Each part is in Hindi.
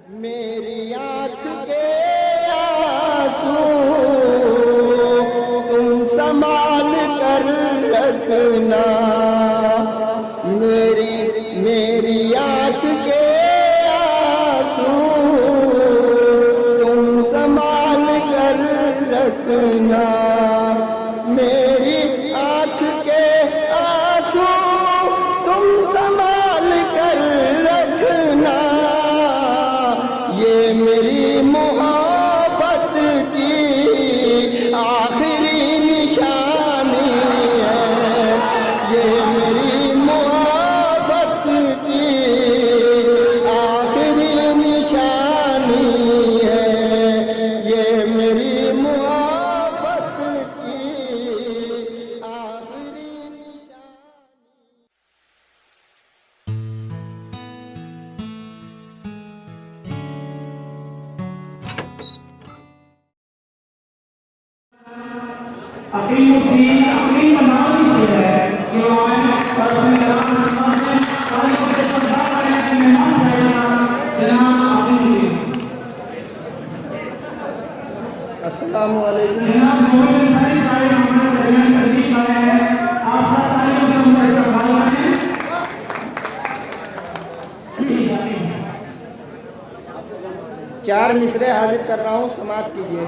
मेरी आँख के आंसू तुम संभाल कर रखना, मेरी आँख के आंसू तुम संभाल कर रखना, मेरी आँख के आंसू तुम संभाल कर रखना। ये मेरी मोहब्बत की आखिरी निशानी है, ये मेरी मोहब्बत की आखिरी निशानी है, ये मेरी मोहब्बत की आखिरी निशानी। अकीमुद्दीन अपनी मनावी से है कि मैं अस्सलामु अलैकुम। चार मिसरे हाजिर कर रहा हूँ, समाप्त कीजिए।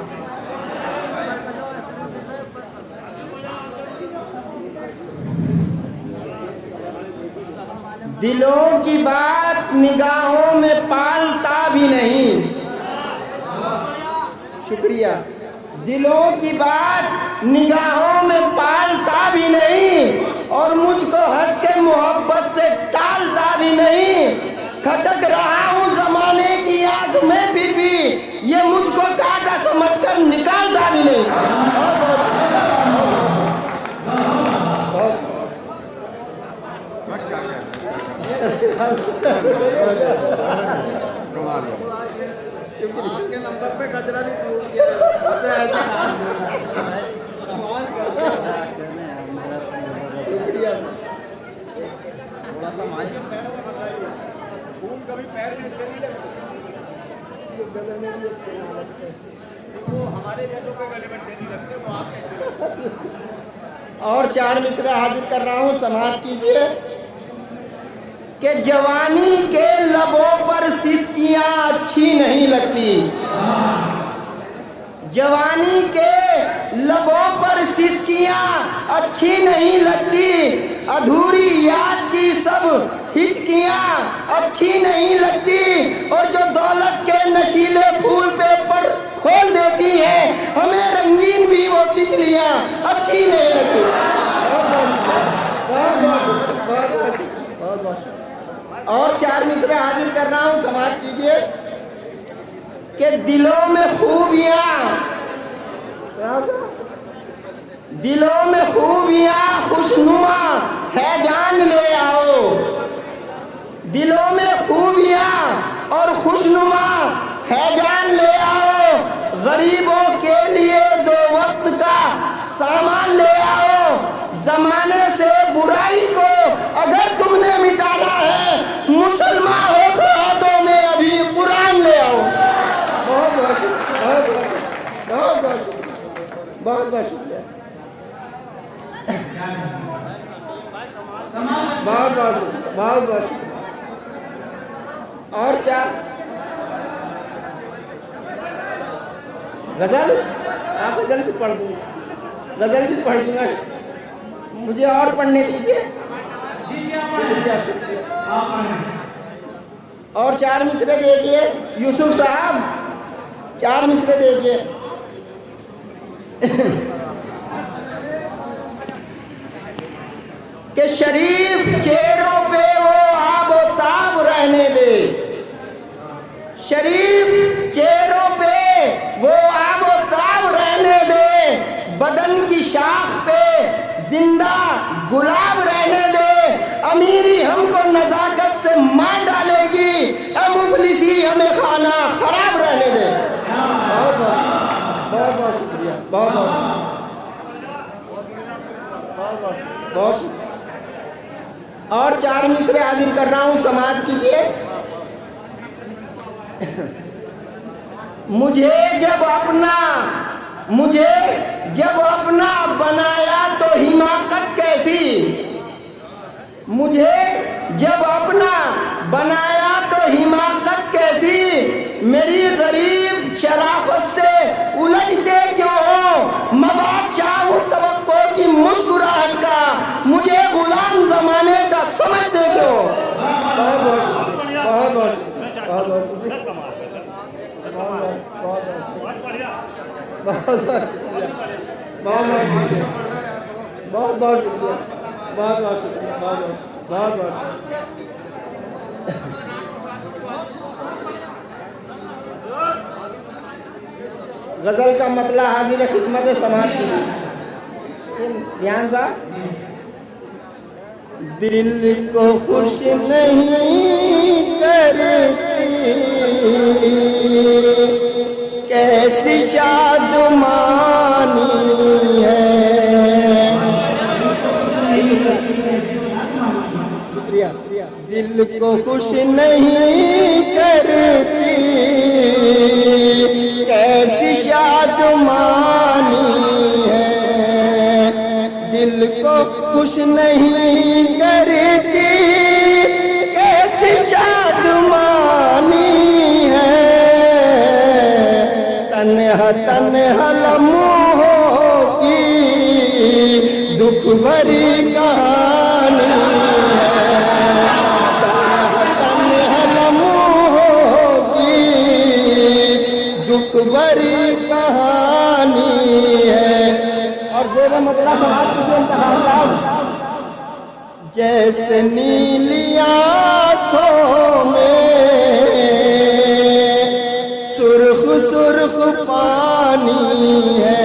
दिलों की बात निगाहों में पालता भी नहीं, शुक्रिया। दिलों की बात निगाहों में पालता भी नहीं और मुझको हंस के मोहब्बत से टालता भी नहीं। खटक रहा हूँ जमाने की आग में भी ये मुझको कांटा समझकर निकालता भी नहीं। आपके नंबर पे कचरा भी पूछ गया ऐसा थोड़ा सा माइक पैरों में लगाइए, खून कभी पैर में से नहीं लगते, वो हमारे जैसों के गले में से नहीं लगते, वो आपके। और चार मिसरे हाजिर कर रहा हूँ, समाप्त कीजिए। कि जवानी के लबों पर सिसकियां अच्छी नहीं लगती, जवानी के लबों पर सिसकियां अच्छी नहीं लगती, अधूरी याद की सब हिचकियां अच्छी नहीं लगती, और जो दौलत के नशीले फूल पे पर खोल देती है हमें रंगीन भी वो तितलियां अच्छी नहीं लगती। और चार मिसरे हाजिर कर रहा हूँ, समाप्त कीजिए। कि दिलों में खूबियाँ, दिलों में खूबियाँ खुशनुमा है जान ले आओ, दिलों में खूबियाँ और खुशनुमा है जान ले आओ, गरीबों के लिए दो वक्त का सामान ले आओ, जमाने से बुराई को अगर तुमने मिटाना है मुसलमान हो तो हाथों में अभी कुरान ले आओ। बहुत बहुत शुक्रिया, बहुत बहुत शुक्रिया। और चार गजल, आप गजल भी पढ़ दूंगा, गजल भी पढ़ दूंगा, मुझे और पढ़ने दीजिए। शुक्रिया शुक्रिया। और चार मिसरे देखिए यूसुफ साहब, चार मिसरे देखिए। कि शरीफ चेहरों पे वो आबो ताब रहने दे, शरीफ चेहरों पे वो आबो ताब रहने दे, बदन की शाख पे जिंदा गुलाब रहने दे, अमीरी हमको नजाकत से मार डालेगी, मुफलिसी हमें खाना खराब रहने दे। बहुत बहुत शुक्रिया, बहुत बहुत। और चार मिसरे हाजिर कर रहा हूँ, समाज कीजिए। मुझे जब अपना बनाया तो हिमाकत कैसी, मुझे जब अपना बनाया तो हिमाकत कैसी, मेरी गरीब शराफत से उलझते क्यों हो, मबाद चाहूं तवक्को की मुस्कुराहट का, मुझे गुलाम जमाने का समझते क्यों। बहुत गजल का मतला हाजिर खिदमत समाज की। ध्यान सा, दिल को खुश नहीं करती कैसी शादमानी है, दिल को खुश नहीं करती कैसी शादमानी है, दिल को खुश नहीं करती कैसी शादमानी है, तन्हा तन्हा लम्हों की दुख भरी कहानी है, तन्हा तन्हा लम्हों की दुख भरी कहानी है। और ज़ेब मतला समाज की इंतखाब, जैसे नीली आँखों में सुर्ख सुर्ख पानी है,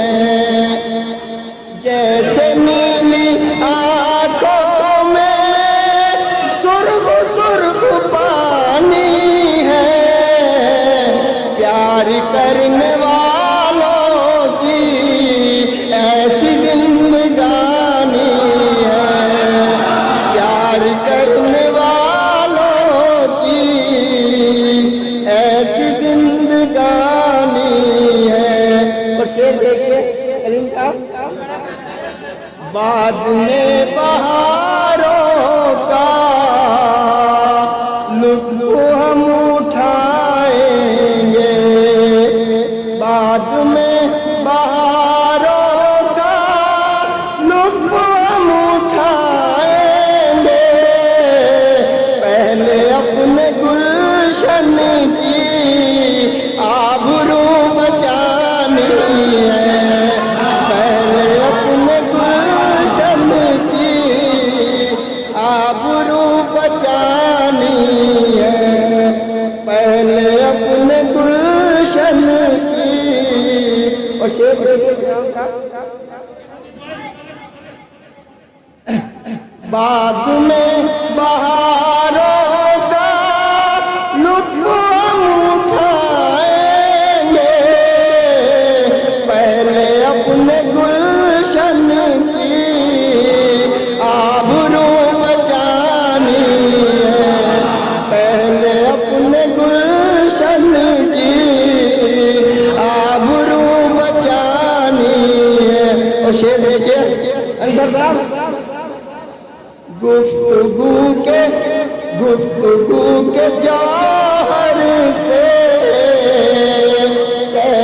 जैसे नीली आँखों में सुर्ख सुर्ख पानी है, प्यार करने वालों की ऐसी जिंदगानी है, प्यार करने वालों की ऐसी जिंदगानी है। और शेर देखिए कलीम साहब, बाद में बहारों का लुत्फ हम उठाएंगे, बाद में बहारों का लुत्फ हम उठाएंगे, पहले अपने गुलशन की आबरू बचानी है, पहले अपने गुलशन की आबरू बचानी है, पहले अपने गुलशन की। और शेर देखिए, बाद में बहारों का लुत्फ हम उठाएंगे, पहले अपने गुलशन की आबरू बचानी है, पहले अपने गुलशन की आबरू बचानी है। और शेर देखिए अंदर साहब, गुफ्तगू के जौहर से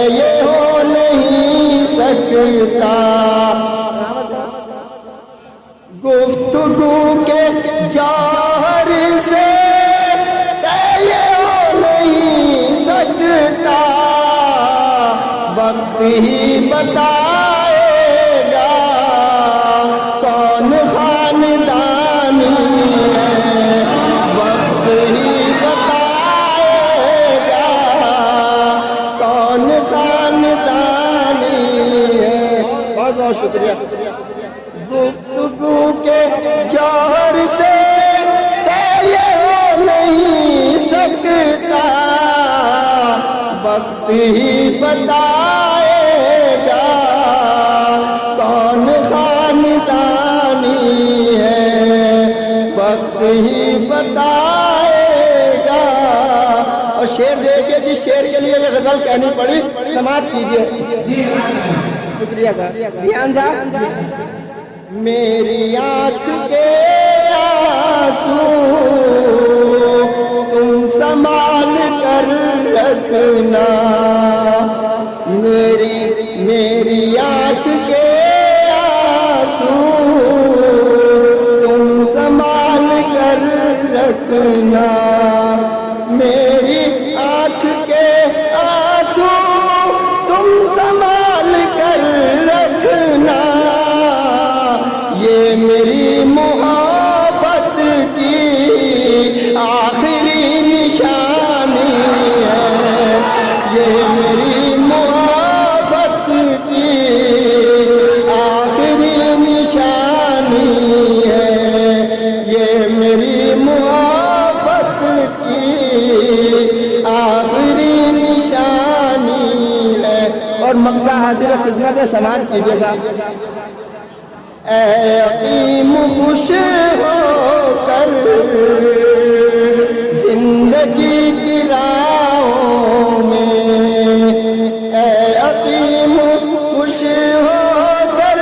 ये हो नहीं सकता, गुफ्तगू के जौहर से ये हो नहीं सकता, वक्त ही बताएगा कौन खानदानी है, वक्त ही बताएगा कौन खानदानी है। बहुत बहुत शुक्रिया। गुफ्तगू के जौहर से ये हो नहीं सकता, वक्त ही बताएगा कौन खानदानी है, वक्त ही बताएगा। और शेर देखिए जिस शेर के लिए ये गजल कहनी पड़ी समाप्त कीजिए। शुक्रिया साहब। रियान साहब। मेरी आंख के आंसू तुम संभाल कर रखना, मेरी आंख के आंसू तुम संभाल कर रखना, मेरी आंख के आंसू तुम संभाल कर रखना, ये मेरी मोहब्बत की आखिरी निशानी है, ये मेरी मोहब्बत की आखिरी निशानी है, ये मेरी मोहब्बत की आखिरी निशानी है। और मक्ता हाजिर खिदमत समाज कीजिए साहब। ऐ अकीम खुश होकर जिंदगी की राहों में, ऐ अकीम खुश होकर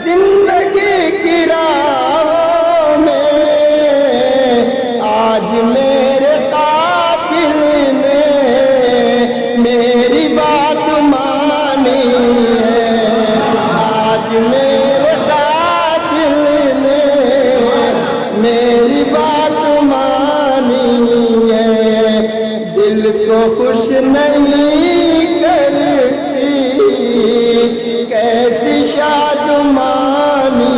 जिंदगी की राहों में, आज मेरे कातिल ने मेरी बात मानी है, आज मेरे कातिल ने मेरी बात मानी है, दिल को खुश नहीं करती कैसी शादमानी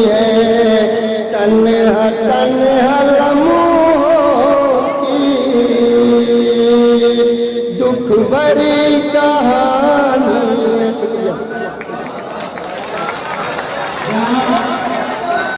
है, तन्हा तन्हा लम्हों की दुख भरी कहानी है। शुक्रिया।